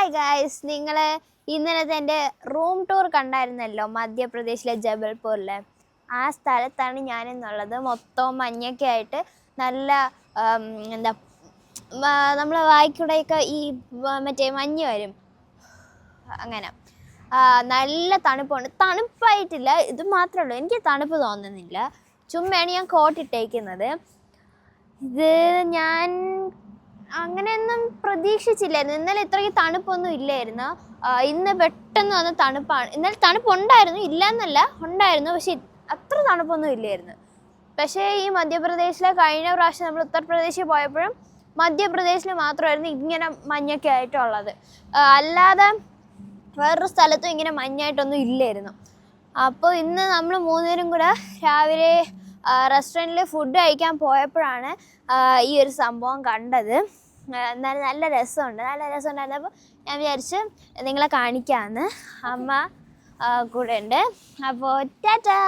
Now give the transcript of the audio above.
Hi guys, നിങ്ങൾ ഇന്നലത്തെ എൻ്റെ റൂം ടൂർ കണ്ടായിരുന്നല്ലോ മധ്യപ്രദേശിലെ ജബൽപൂരിലെ. ആ സ്ഥലത്താണ് ഞാനെന്നുള്ളത്. മൊത്തം മഞ്ഞൊക്കെ ആയിട്ട് നല്ല എന്താ നമ്മൾ വായിക്കൂടെയൊക്കെ ഈ മറ്റേ മഞ്ഞ് വരും, അങ്ങനെ നല്ല തണുപ്പുണ്ട്. തണുപ്പായിട്ടില്ല, ഇത് മാത്രമേ ഉള്ളൂ, എനിക്ക് തണുപ്പ് തോന്നുന്നില്ല. ചുമ്മയാണ് ഞാൻ കോട്ടിട്ടേക്കുന്നത്. ഇത് ഞാൻ അങ്ങനെയൊന്നും പ്രതീക്ഷിച്ചില്ലായിരുന്നു. ഇന്നലെ ഇത്രയ്ക്ക് തണുപ്പൊന്നും ഇല്ലായിരുന്നു. ഇന്ന് പെട്ടെന്ന് വന്ന തണുപ്പാണ്. ഇന്നലെ തണുപ്പുണ്ടായിരുന്നു, ഇല്ല എന്നല്ല, ഉണ്ടായിരുന്നു, പക്ഷെ അത്ര തണുപ്പൊന്നും ഇല്ലായിരുന്നു. പക്ഷേ ഈ മധ്യപ്രദേശിലെ കഴിഞ്ഞ പ്രാവശ്യം നമ്മൾ ഉത്തർപ്രദേശിൽ പോയപ്പോഴും മധ്യപ്രദേശിൽ മാത്രമായിരുന്നു ഇങ്ങനെ മഞ്ഞൊക്കെ ആയിട്ടുള്ളത്. അല്ലാതെ വേറൊരു സ്ഥലത്തും ഇങ്ങനെ മഞ്ഞായിട്ടൊന്നും ഇല്ലായിരുന്നു. അപ്പോൾ ഇന്ന് നമ്മൾ മൂന്നുപേരും കൂടെ രാവിലെ റെസ്റ്റോറൻറ്റിൽ ഫുഡ് കഴിക്കാൻ പോയപ്പോഴാണ് ഈ ഒരു സംഭവം കണ്ടത്. എന്നാലും നല്ല രസമുണ്ടായിരുന്നപ്പോൾ ഞാൻ വിചാരിച്ച് നിങ്ങളെ കാണിക്കാമെന്ന്. അമ്മ കൂടെ ഉണ്ട്. അപ്പോൾ ടാറ്റാ.